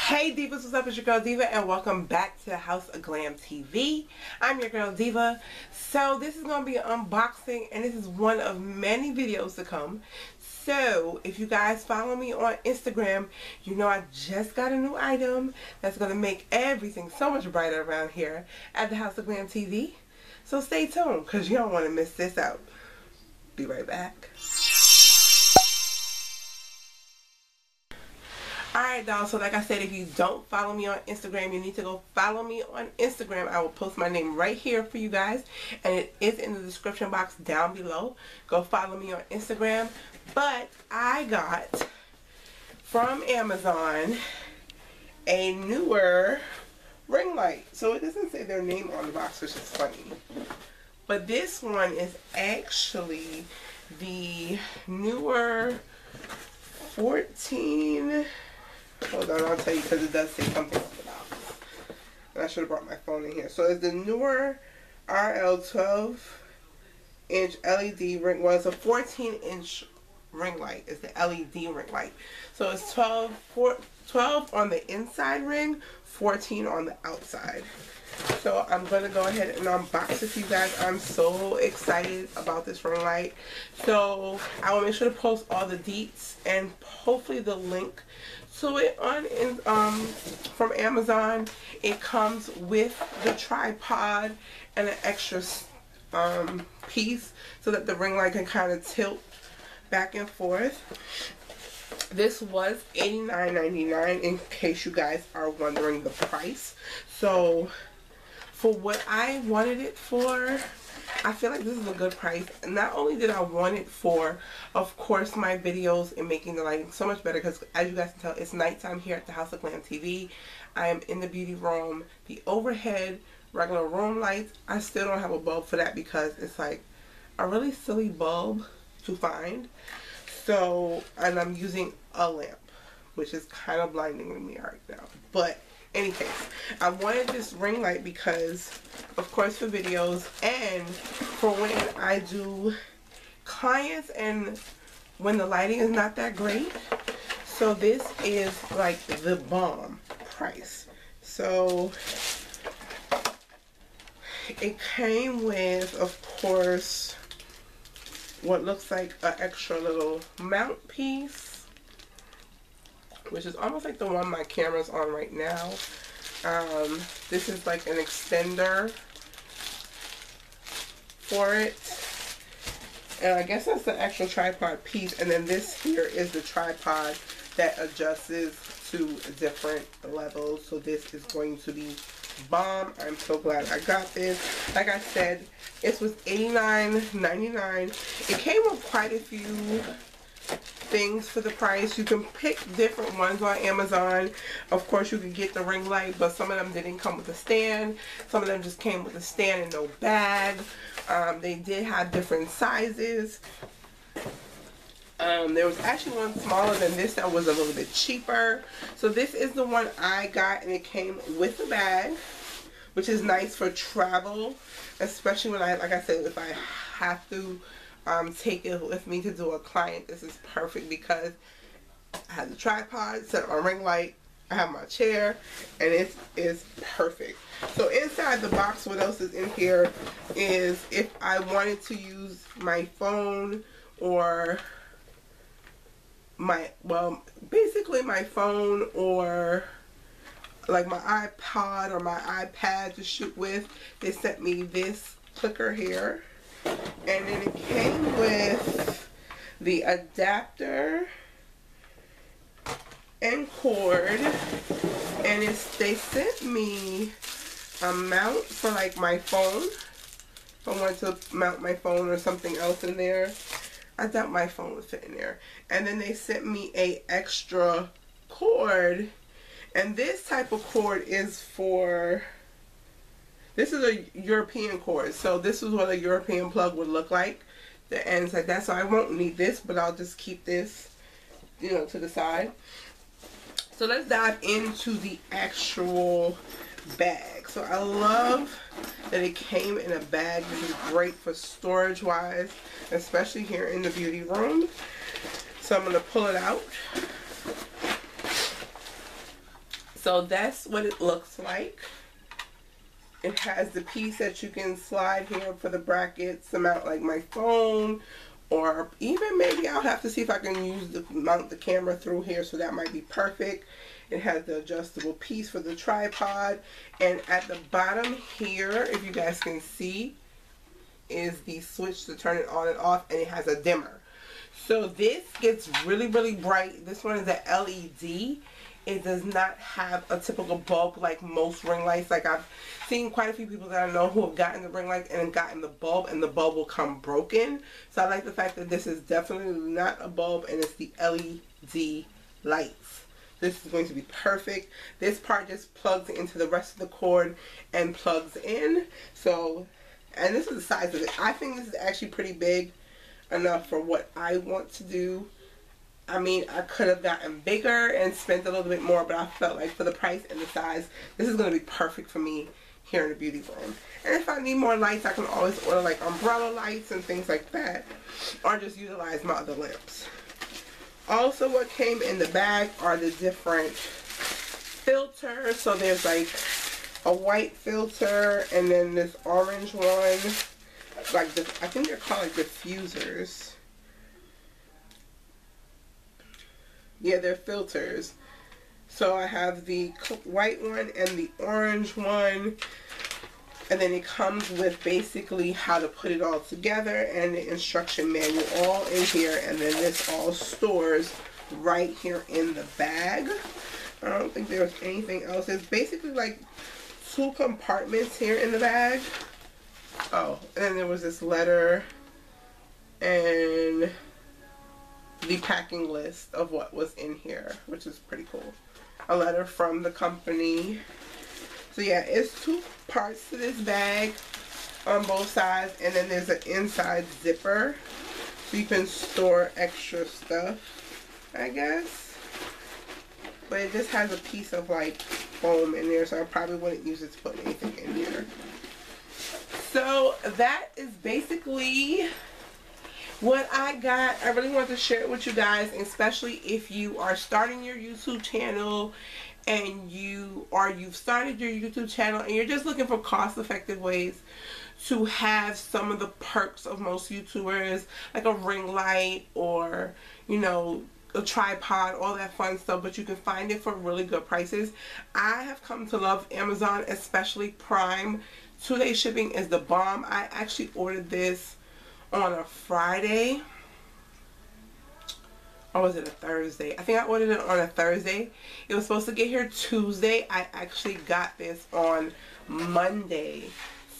Hey Divas, what's up? It's your girl Diva and welcome back to the House of Glam TV. I'm your girl Diva. So this is going to be an unboxing and this is one of many videos to come. So if you guys follow me on Instagram, you know I just got a new item that's going to make everything so much brighter around here at the House of Glam TV. So stay tuned because you don't want to miss this out. Be right back. Alright, dolls, so like I said, if you don't follow me on Instagram, you need to go follow me on Instagram. I will post my name right here for you guys, and it is in the description box down below. Go follow me on Instagram. But I got from Amazon a Neewer ring light. So it doesn't say their name on the box, which is funny. But this one is actually the Neewer 14... Hold on, I'll tell you because it does say something on the box. And I should have brought my phone in here. So it's the Neewer RL 12-inch LED ring. Well, it's a 14-inch ring light. It's the LED ring light. So it's 12 on the inside ring, 14 on the outside. So I'm going to go ahead and unbox it for you guys. I'm so excited about this ring light. So I will make sure to post all the deets and hopefully the link to it from Amazon. It comes with the tripod and an extra piece so that the ring light can kind of tilt back and forth. This was $89.99 in case you guys are wondering the price. So for what I wanted it for, I feel like this is a good price. And not only did I want it for, of course, my videos and making the lighting so much better, because as you guys can tell, it's nighttime here at the House of Glam TV. I am in the beauty room. The overhead regular room lights, I still don't have a bulb for that because it's like a really silly bulb to find. So, and I'm using a lamp, which is kind of blinding me right now. But in any case, I wanted this ring light because, of course, for videos and for when I do clients and when the lighting is not that great. So this is like the bomb price. So it came with, of course, what looks like an extra little mount piece, which is almost like the one my camera's on right now. This is like an extender for it. And I guess that's the actual tripod piece. And then this here is the tripod that adjusts to different levels. So this is going to be bomb. I'm so glad I got this. Like I said, it was $89.99. It came with quite a few things for the price. You can pick different ones on Amazon. Of course, you can get the ring light, but some of them didn't come with a stand. Some of them just came with a stand and no bag. They did have different sizes. There was actually one smaller than this that was a little bit cheaper. So this is the one I got, and it came with a bag, which is nice for travel, especially when like I said, if I have to take it with me to do a client. This is perfect because I have the tripod, set up my ring light, I have my chair, and it is perfect. So inside the box, what else is in here is if I wanted to use my phone or basically my phone or like my iPod or my iPad to shoot with, they sent me this clicker here. And then it came with the adapter and cord, and they sent me a mount for like my phone. If I wanted to mount my phone or something else in there, I doubt my phone would fit in there. And then they sent me a extra cord, and this type of cord is for, this is a European cord. So this is what a European plug would look like. The ends like that. So I won't need this, but I'll just keep this, you know, to the side. So let's dive into the actual bag. So I love that it came in a bag. This is great for storage wise, especially here in the beauty room. So I'm going to pull it out. So that's what it looks like. It has the piece that you can slide here for the brackets to mount like my phone, or even maybe I'll have to see if I can mount the camera through here, so that might be perfect. It has the adjustable piece for the tripod, and at the bottom here, if you guys can see, is the switch to turn it on and off, and it has a dimmer. So this gets really, really bright. This one is an LED. It does not have a typical bulb like most ring lights. Like, I've seen quite a few people that I know who have gotten the ring light and gotten the bulb, and the bulb will come broken. So I like the fact that this is definitely not a bulb, and it's the LED lights. This is going to be perfect. This part just plugs into the rest of the cord and plugs in. So, and this is the size of it. I think this is actually pretty big enough for what I want to do. I mean, I could have gotten bigger and spent a little bit more, but I felt like for the price and the size, this is going to be perfect for me here in the beauty room. And if I need more lights, I can always order like umbrella lights and things like that, or just utilize my other lamps. Also, what came in the bag are the different filters. So there's like a white filter, and then this orange one, like the, I think they're called like diffusers. Yeah, they're filters. So I have the white one and the orange one, and then it comes with basically how to put it all together and the instruction manual all in here, and then this all stores right here in the bag. I don't think there's anything else. It's basically like 2 compartments here in the bag. Oh, and then there was this letter and the packing list of what was in here, which is pretty cool. A letter from the company. So yeah, it's 2 parts to this bag on both sides, and then there's an inside zipper so you can store extra stuff, I guess. But it just has a piece of like foam in there, so I probably wouldn't use it to put anything in here. So that is basically what I got. I really want to share it with you guys, especially if you are starting your YouTube channel and you've started your YouTube channel and you're just looking for cost-effective ways to have some of the perks of most YouTubers, like a ring light or, you know, a tripod, all that fun stuff, but you can find it for really good prices. I have come to love Amazon, especially Prime. 2-day shipping is the bomb. I actually ordered this on a Friday, or was it a Thursday? I think I ordered it on a Thursday. It was supposed to get here Tuesday. I actually got this on Monday.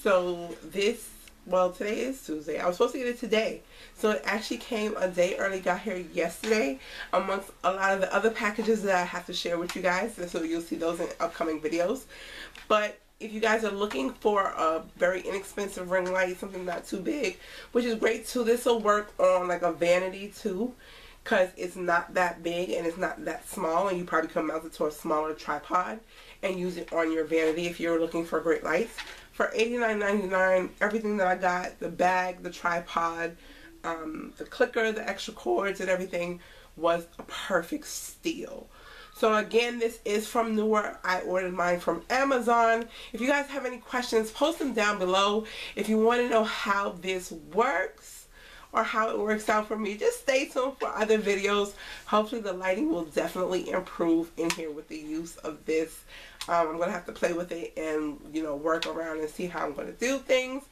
So this, well, today is Tuesday. I was supposed to get it today. So it actually came a day early, got here yesterday, amongst a lot of the other packages that I have to share with you guys. So you'll see those in upcoming videos. But if you guys are looking for a very inexpensive ring light, something not too big, which is great too, this will work on like a vanity too, because it's not that big and it's not that small, and you probably can mount it to a smaller tripod and use it on your vanity if you're looking for great lights. For $89.99, everything that I got, the bag, the tripod, the clicker, the extra cords and everything, was a perfect steal. So again, this is from Neewer. I ordered mine from Amazon. If you guys have any questions, post them down below. If you want to know how this works or how it works out for me, just stay tuned for other videos. Hopefully the lighting will definitely improve in here with the use of this. I'm going to have to play with it and, you know, work around and see how I'm going to do things.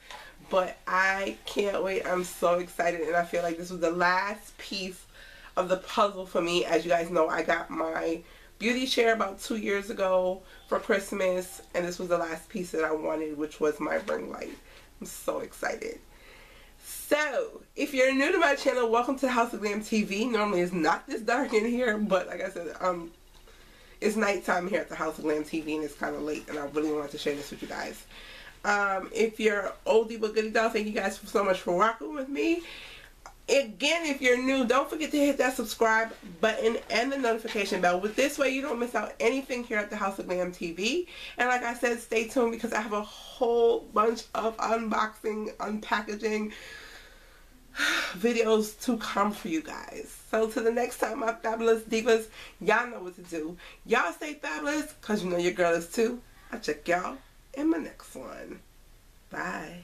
But I can't wait. I'm so excited, and I feel like this was the last piece of the puzzle for me. As you guys know, I got my beauty chair about 2 years ago for Christmas, and this was the last piece that I wanted, which was my ring light. I'm so excited. So, if you're new to my channel, welcome to House of Glam TV. Normally it's not this dark in here, but like I said, it's nighttime here at the House of Glam TV, and it's kind of late, and I really wanted to share this with you guys. If you're oldie but goodie doll, thank you guys so much for rocking with me. Again, if you're new, don't forget to hit that subscribe button and the notification bell. With this way, you don't miss out anything here at the House of Glam TV. And like I said, stay tuned because I have a whole bunch of unboxing, unpackaging, videos to come for you guys. So till the next time, my fabulous divas, y'all know what to do. Y'all stay fabulous, because you know your girl is too. I'll check y'all in my next one. Bye.